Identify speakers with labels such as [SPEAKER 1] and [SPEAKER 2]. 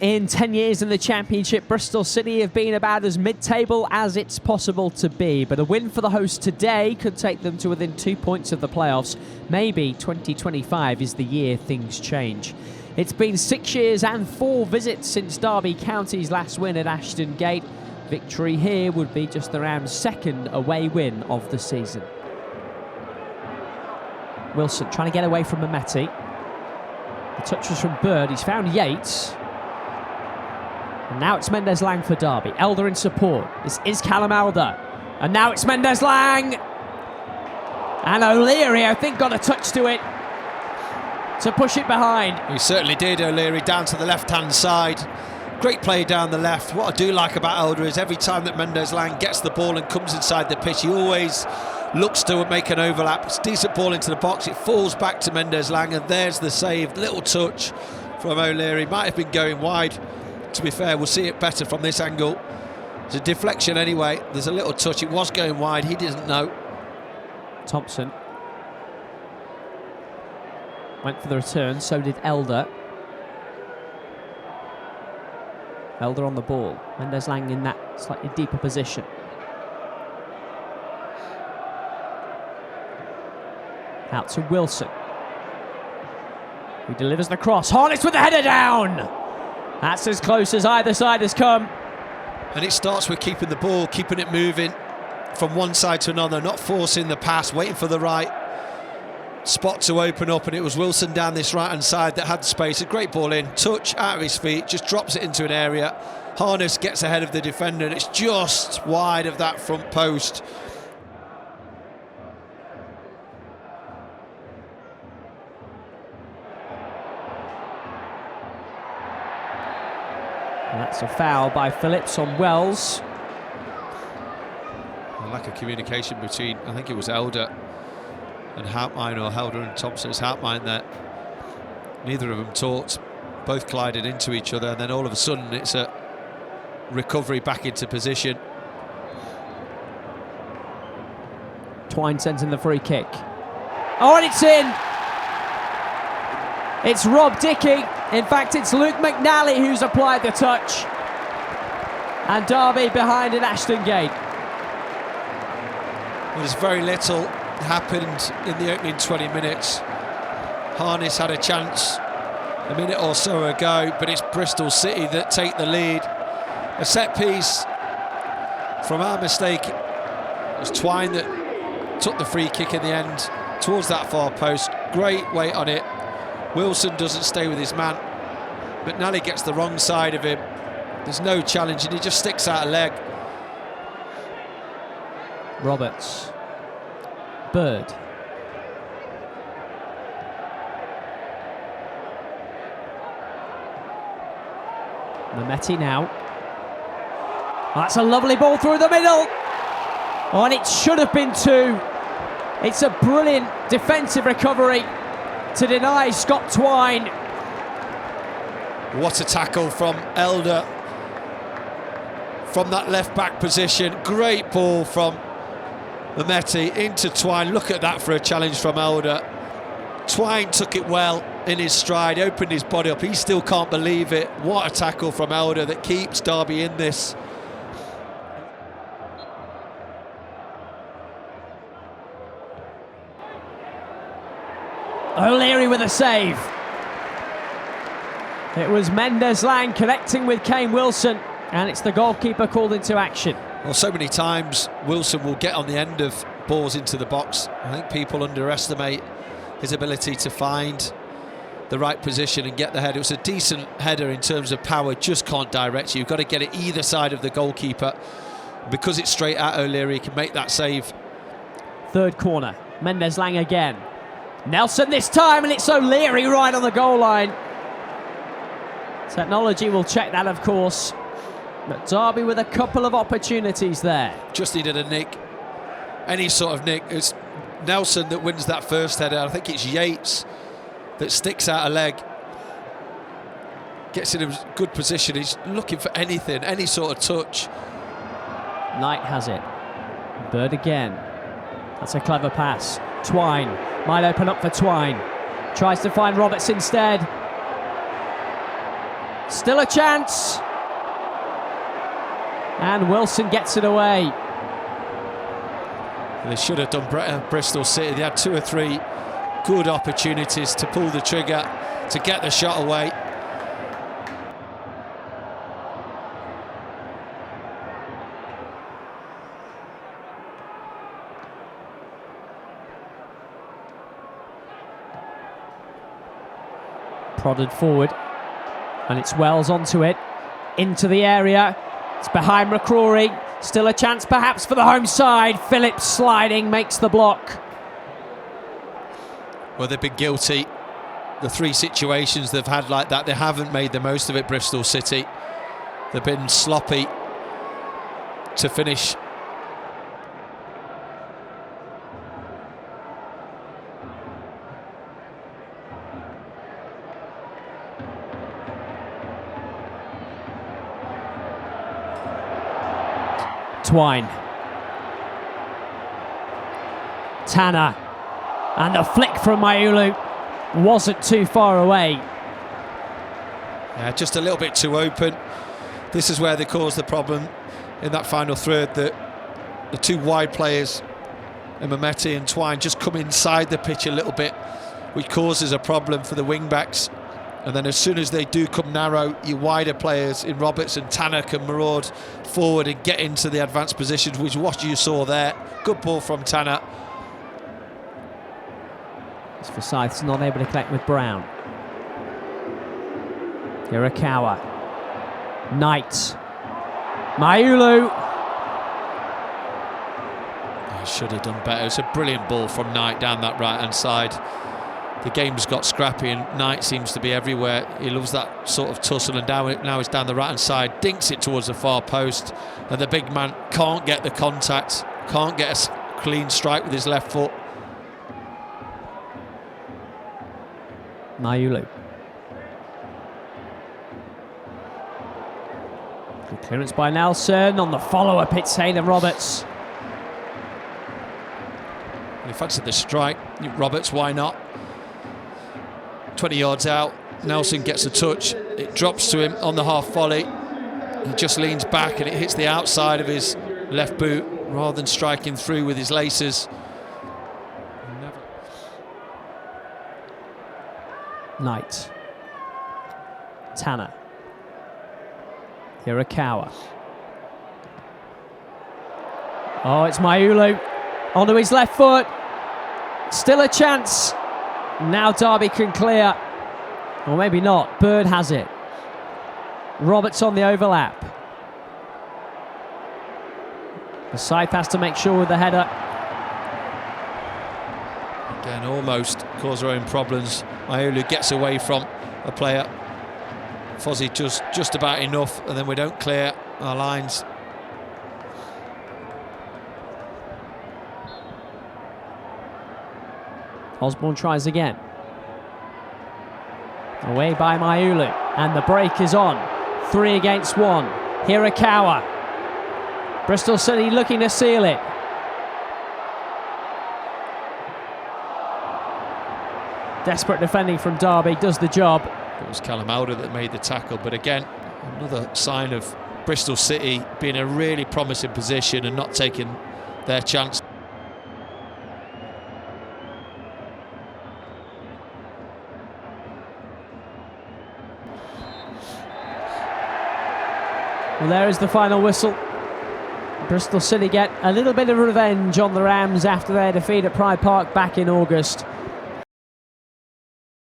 [SPEAKER 1] In 10 years in the Championship, Bristol City have been about as mid-table as it's possible to be. But a win for the hosts today could take them to within 2 points of the playoffs. Maybe 2025 is the year things change. It's been 6 years and 4 visits since Derby County's last win at Ashton Gate. Victory here would be just the Rams' second away win of the season. Wilson trying to get away from Mehmeti. The touch was from Bird. He's found Yates. And now it's Mendez-Laing for Derby. Elder in support. This is Callum Elder. And now it's Mendez-Laing. And O'Leary, I think, got a touch to it to push it behind.
[SPEAKER 2] He certainly did, O'Leary, down to the left-hand side. Great play down the left. What I do like about Elder is every time that Mendez-Laing gets the ball and comes inside the pitch, he always looks to make an overlap. It's a decent ball into the box. It falls back to Mendez-Laing, and there's the save. Little touch from O'Leary. Might have been going wide. To be fair, we'll see it better from this angle. It's a deflection anyway. There's a little touch. It was going wide. He didn't know.
[SPEAKER 1] Thompson went for the return. So did Elder. Elder on the ball. Mendez-Laing in that slightly deeper position. Out to Wilson, who delivers the cross. Harness with the header down. That's as close as either side has come.
[SPEAKER 2] And it starts with keeping the ball, keeping it moving from one side to another, not forcing the pass, waiting for the right spot to open up. And it was Wilson down this right-hand side that had the space. A great ball in, touch out of his feet, just drops it into an area. Harness gets ahead of the defender, and it's just wide of that front post.
[SPEAKER 1] And that's a foul by Phillips on Wells.
[SPEAKER 2] A lack of communication between, I think it was Elder and Houtmine, or Elder and Thompson. It's Houtmine that neither of them talked. Both collided into each other, and then all of a sudden it's a recovery back into position.
[SPEAKER 1] Twine sends in the free kick. Oh, and it's in! It's Rob Dickey. In fact, it's Luke McNally who's applied the touch. And Derby behind at Ashton Gate.
[SPEAKER 2] Well, there's very little happened in the opening 20 minutes. Harness had a chance a minute or so ago, but it's Bristol City that take the lead. A set piece from our mistake. It was Twine that took the free kick in the end towards that far post. Great weight on it. Wilson doesn't stay with his man. McNally gets the wrong side of him. There's no challenge, and he just sticks out a leg.
[SPEAKER 1] Roberts. Bird. Mehmeti now. Oh, that's a lovely ball through the middle. Oh, and it should have been 2. It's a brilliant defensive recovery to deny Scott Twine.
[SPEAKER 2] What a tackle from Elder from that left-back position. Great ball from Mehmeti into Twine. Look at that for a challenge from Elder. Twine took it well in his stride, opened his body up. He still can't believe it. What a tackle from Elder that keeps Derby in this.
[SPEAKER 1] O'Leary with a save. It was Mendez-Laing connecting with Kane Wilson, and it's the goalkeeper called into action.
[SPEAKER 2] Well, so many times Wilson will get on the end of balls into the box. I think people underestimate his ability to find the right position and get the header. It was a decent header in terms of power, just can't direct you. You've got to get it either side of the goalkeeper. Because it's straight at O'Leary, he can make that save.
[SPEAKER 1] Third corner, Mendez-Laing again. Nelson this time, and it's O'Leary right on the goal line. Technology will check that, of course. But Derby with a couple of opportunities there.
[SPEAKER 2] Just needed a nick. Any sort of nick. It's Nelson that wins that first header. I think it's Yates that sticks out a leg. Gets in a good position. He's looking for anything, any sort of touch.
[SPEAKER 1] Knight has it. Bird again. That's a clever pass. Twine might open up for Twine. Tries to find Roberts instead. Still a chance. And Wilson gets it away.
[SPEAKER 2] They should have done Bristol City. They had 2 or 3 good opportunities to pull the trigger, to get the shot away.
[SPEAKER 1] Prodded forward, and it's Wells onto it, into the area. It's behind McCrory. Still a chance perhaps for the home side. Phillips sliding, makes the block.
[SPEAKER 2] Well, they've been guilty. The 3 situations they've had like that, they haven't made the most of it, Bristol City. They've been sloppy to finish.
[SPEAKER 1] Twine. Tanner. And the flick from Mayulu wasn't too far away.
[SPEAKER 2] Yeah, just a little bit too open. This is where they caused the problem in that final third. The 2 wide players, Mehmeti and Twine, just come inside the pitch a little bit, which causes a problem for the wing-backs. And then as soon as they do come narrow, your wider players in Roberts and Tanner can maraud forward and get into the advanced positions, which is what you saw there. Good ball from Tanner.
[SPEAKER 1] As Forsyth's not able to connect with Brown. Hirakawa. Knight. Mayulu.
[SPEAKER 2] Should have done better. It's a brilliant ball from Knight down that right-hand side. The game's got scrappy and Knight seems to be everywhere. He loves that sort of tussle, and now it's down the right-hand side, dinks it towards the far post, and the big man can't get the contact, can't get a clean strike with his left foot.
[SPEAKER 1] Mayulu. Good clearance by Nelson. On the follow-up, it's Hayden Roberts.
[SPEAKER 2] He fancied the strike. Roberts, why not? 20 yards out. Nelson gets a touch. It drops to him on the half volley. He just leans back and it hits the outside of his left boot rather than striking through with his laces.
[SPEAKER 1] Knight. Tanner. Hirakawa. Oh, it's Mayulu onto his left foot. Still a chance. Now Derby can clear. Or maybe not. Bird has it. Roberts on the overlap. The side has to make sure with the header.
[SPEAKER 2] Again, almost cause their own problems. Mayulu gets away from a player. Fozzie just about enough, and then we don't clear our lines.
[SPEAKER 1] Osborne tries again. Away by Mayulu, and the break is on. 3 against 1. Hirakawa. Bristol City looking to seal it. Desperate defending from Derby does the job.
[SPEAKER 2] It was Callum Alder that made the tackle, but again, another sign of Bristol City being in a really promising position and not taking their chance.
[SPEAKER 1] Well, there is the final whistle. Bristol City get a little bit of revenge on the Rams after their defeat at Pride Park back in August.